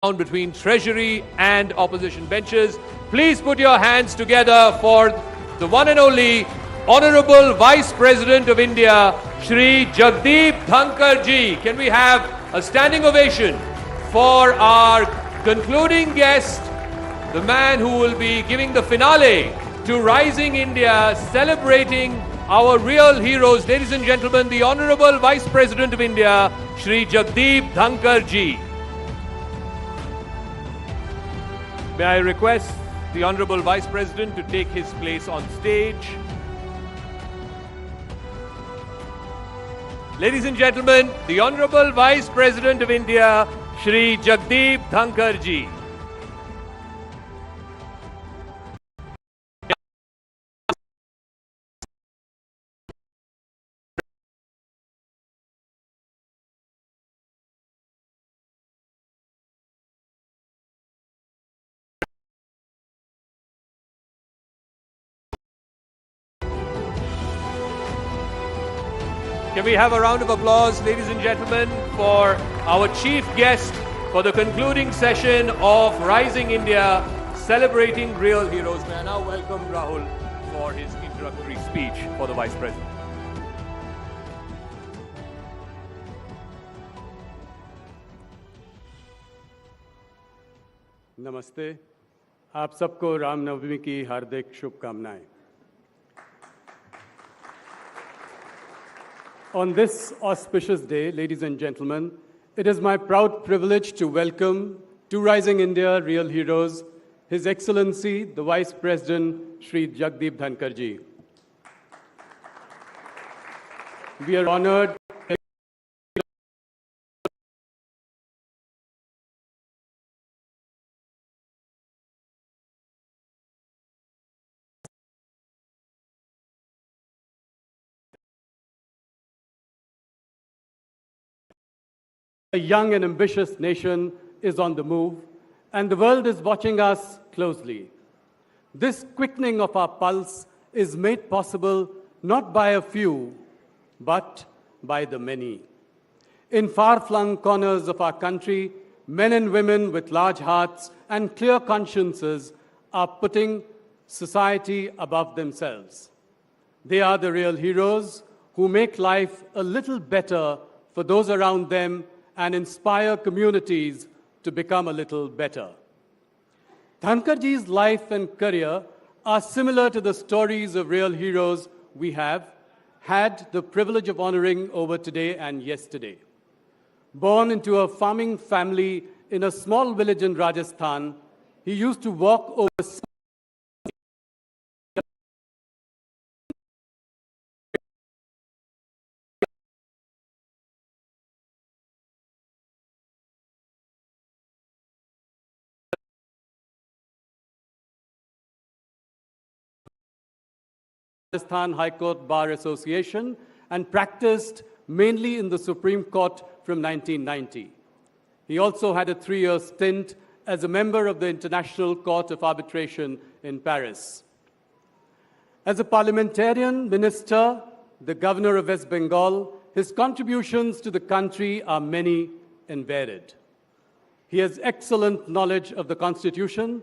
between Treasury and opposition benches. Please put your hands together for the one and only Honorable Vice President of India, Shri Jagdeep Dhankhar ji. Can we have a standing ovation for our concluding guest, the man who will be giving the finale to Rising India, celebrating our real heroes. Ladies and gentlemen, the Honorable Vice President of India, Shri Jagdeep Dhankhar ji. May I request the Honorable Vice President to take his place on stage. Ladies and gentlemen, the Honorable Vice President of India, Shri Jagdeep Dhankhar ji. Can we have a round of applause, ladies and gentlemen, for our chief guest for the concluding session of Rising India, celebrating real heroes. May I now welcome Rahul for his introductory speech for the Vice President. नमस्ते, आप सबको रामनवमी की हार्दिक शुभकामनाएं। On this auspicious day, ladies and gentlemen, it is my proud privilege to welcome to Rising India Real Heroes, His Excellency, the Vice President, Shri Jagdeep Dhankhar ji. We are honored a young and ambitious nation is on the move, and the world is watching us closely. This quickening of our pulse is made possible not by a few, but by the many. In far-flung corners of our country, men and women with large hearts and clear consciences are putting society above themselves. They are the real heroes who make life a little better for those around them and inspire communities to become a little better. Dhankar ji's life and career are similar to the stories of real heroes we have had the privilege of honoring over today and yesterday. Born into a farming family in a small village in Rajasthan, he used to walk over Rajasthan High Court Bar Association and practiced mainly in the Supreme Court from 1990. He also had a 3-year stint as a member of the International Court of Arbitration in Paris. As a parliamentarian, minister, the governor of West Bengal, his contributions to the country are many and varied. He has excellent knowledge of the Constitution,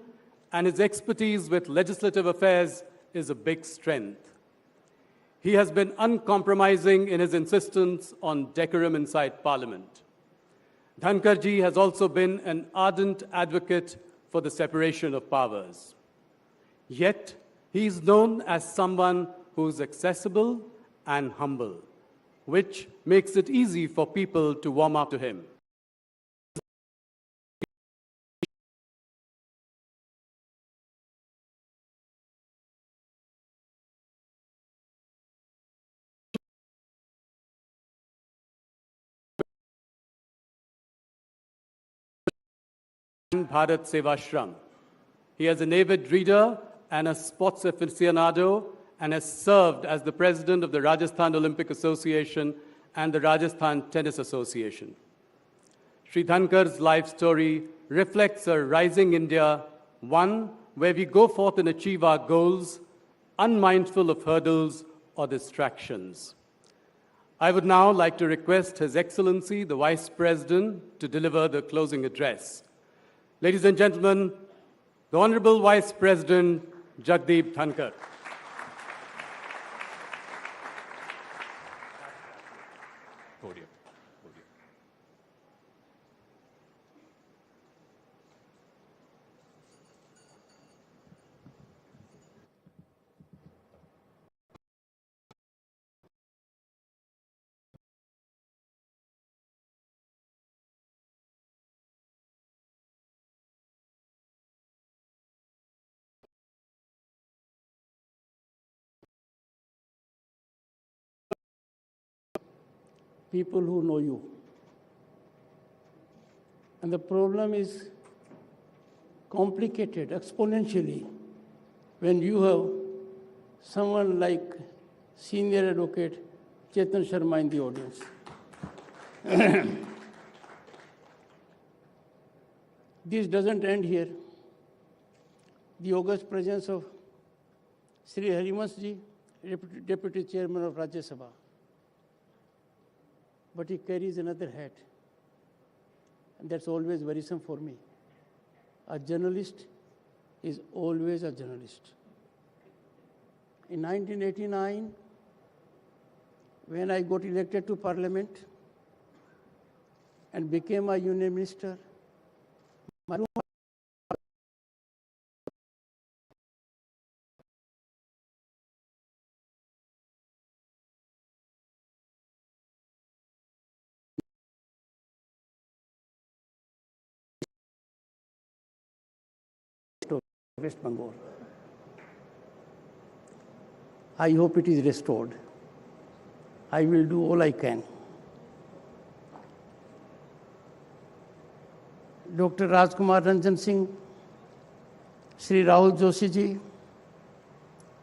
and his expertise with legislative affairs is a big strength. He has been uncompromising in his insistence on decorum inside Parliament. Dhankar ji has also been an ardent advocate for the separation of powers. Yet, he is known as someone who is accessible and humble, which makes it easy for people to warm up to him. Bharat Sevashram. He is an avid reader and a sports aficionado and has served as the president of the Rajasthan Olympic Association and the Rajasthan Tennis Association. Shri Dhankar's life story reflects a rising India, one where we go forth and achieve our goals, unmindful of hurdles or distractions. I would now like to request His Excellency, the Vice President, to deliver the closing address. Ladies and gentlemen, the Honorable Vice President Jagdeep Dhankhar. Podium. People who know you. And the problem is complicated exponentially when you have someone like senior advocate Chetan Sharma in the audience. This doesn't end here. The august presence of Sri Harivansh Deputy Chairman of Rajya Sabha. But he carries another hat, and that's always worrisome for me. A journalist is always a journalist. In 1989, when I got elected to Parliament and became a Union Minister, my West Bengal. I hope it is restored. I will do all I can. Dr. Rajkumar Ranjan Singh, Sri Rahul Joshi ji,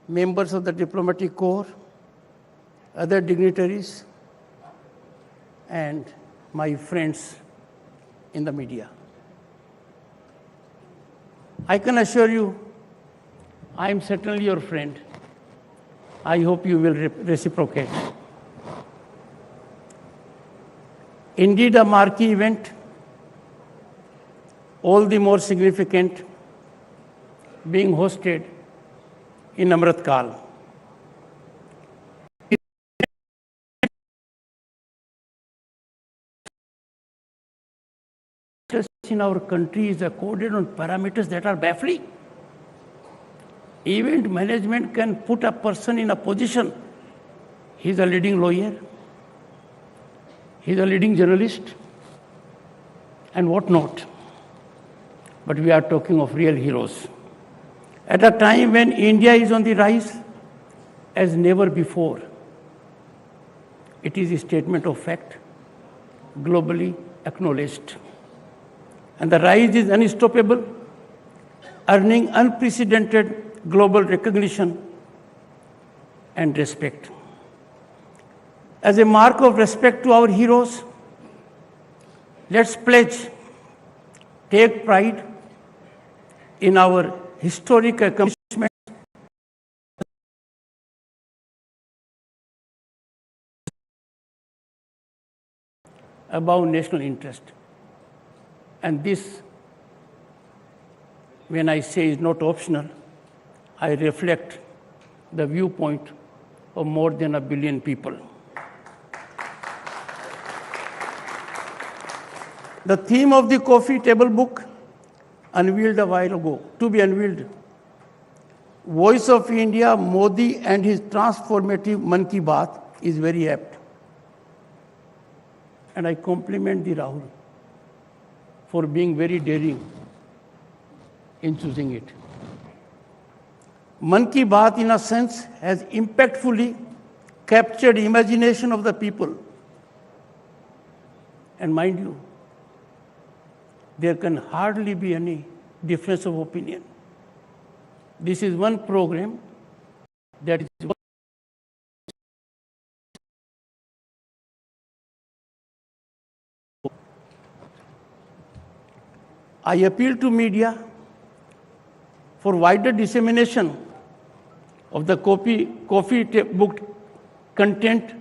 members of the diplomatic corps, other dignitaries, and my friends in the media. I can assure you, I am certainly your friend. I hope you will reciprocate. Indeed, a marquee event, all the more significant, being hosted in Amrit Kal. In our country is accorded on parameters that are baffling. Event management can put a person in a position. He's a leading lawyer, he's a leading journalist, and what not. But we are talking of real heroes. At a time when India is on the rise as never before, it is a statement of fact, globally acknowledged. And the rise is unstoppable, earning unprecedented global recognition and respect. As a mark of respect to our heroes, let's pledge, take pride in our historic accomplishments above national interest. And this, when I say is not optional, I reflect the viewpoint of more than 1 billion people. The theme of the coffee table book, unveiled a while ago, to be unveiled, Voice of India, Modi and his transformative Mann Ki Baat, is very apt. And I compliment the Rahul for being very daring in choosing it. Mann Ki Baat, in a sense, has impactfully captured imagination of the people. And mind you, there can hardly be any difference of opinion. This is one program that is I appeal to media for wider dissemination of the coffee book content,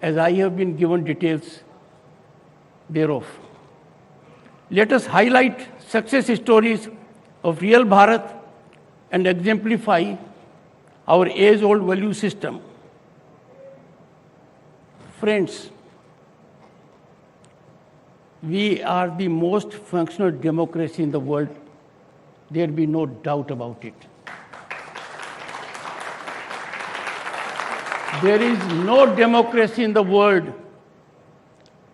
as I have been given details thereof. Let us highlight success stories of real Bharat and exemplify our age-old value system. Friends, we are the most functional democracy in the world. There be no doubt about it. There is no democracy in the world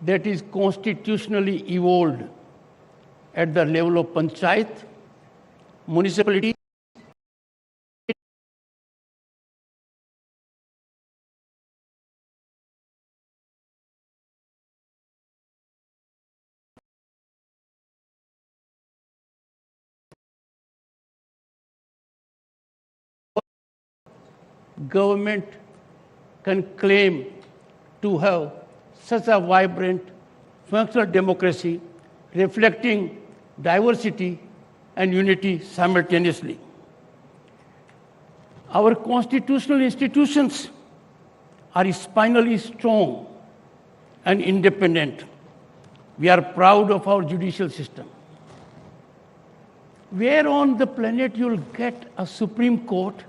that is constitutionally evolved at the level of panchayat, municipality, government can claim to have such a vibrant, functional democracy reflecting diversity and unity simultaneously. Our constitutional institutions are spinally strong and independent. We are proud of our judicial system. Where on the planet you'll get a Supreme Court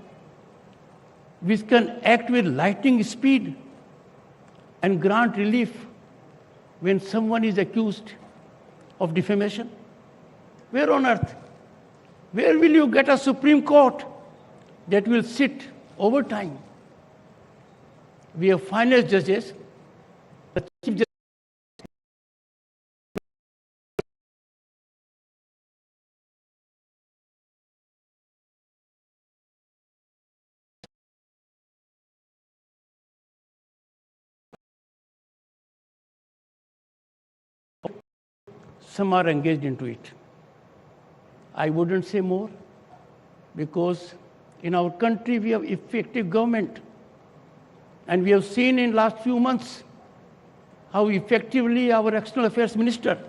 which can act with lightning speed and grant relief when someone is accused of defamation? Where on earth? Where will you get a Supreme Court that will sit over time? We have finest judges, the Chief Justice. Some are engaged into it. I wouldn't say more, because in our country we have effective government, and we have seen in last few months how effectively our External Affairs Minister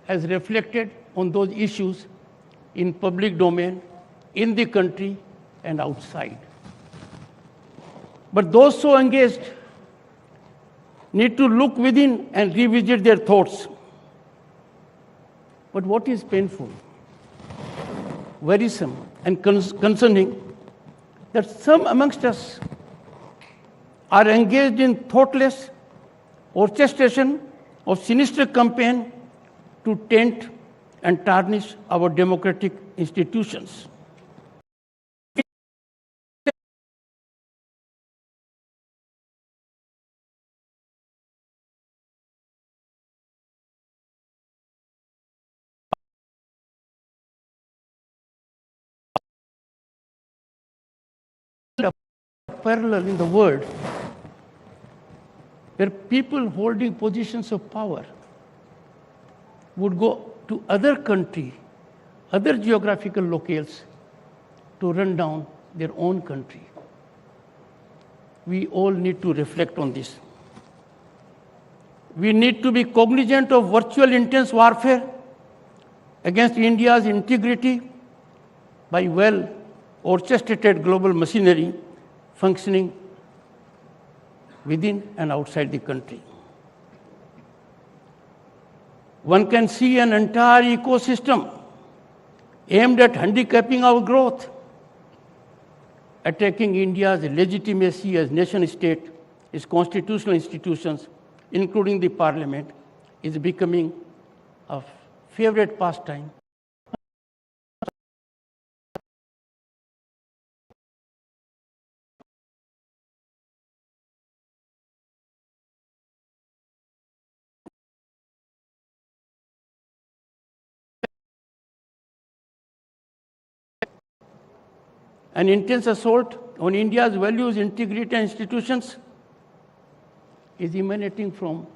has reflected on those issues in public domain, in the country and outside. But those so engaged need to look within and revisit their thoughts. But what is painful, worrisome, and concerning, that some amongst us are engaged in thoughtless orchestration of sinister campaign to taint and tarnish our democratic institutions. Parallel in the world where people holding positions of power would go to other country, other geographical locales to run down their own country. We all need to reflect on this. We need to be cognizant of virtual intense warfare against India's integrity by well-orchestrated global machinery functioning within and outside the country. One can see an entire ecosystem aimed at handicapping our growth, attacking India's legitimacy as nation-state, its constitutional institutions, including the parliament, is becoming a favorite pastime. An intense assault on India's values, integrity, and institutions is emanating from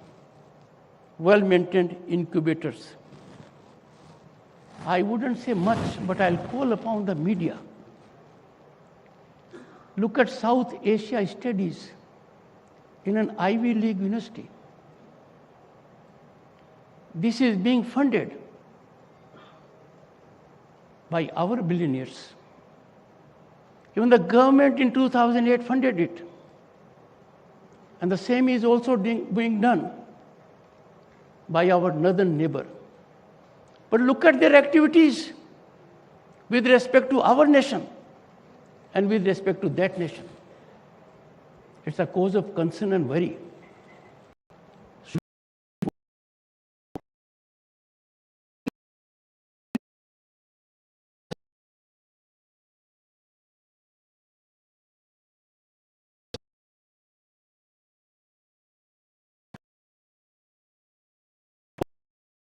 well-maintained incubators. I wouldn't say much, but I'll call upon the media. Look at South Asia studies in an Ivy League university. This is being funded by our billionaires. Even the government in 2008 funded it. And the same is also being done by our northern neighbor. But look at their activities with respect to our nation and with respect to that nation. It's a cause of concern and worry.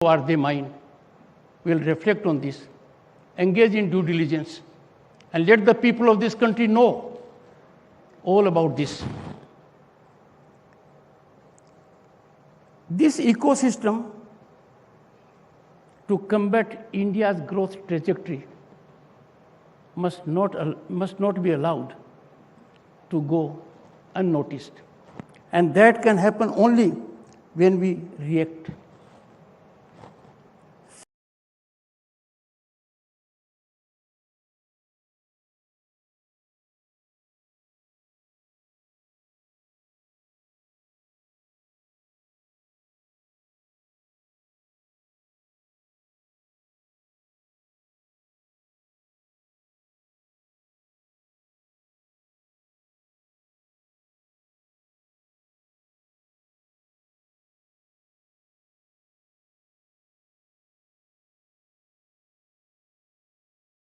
Are they mine? We'll reflect on this, engage in due diligence, and let the people of this country know all about this. This ecosystem to combat India's growth trajectory must not be allowed to go unnoticed. And that can happen only when we react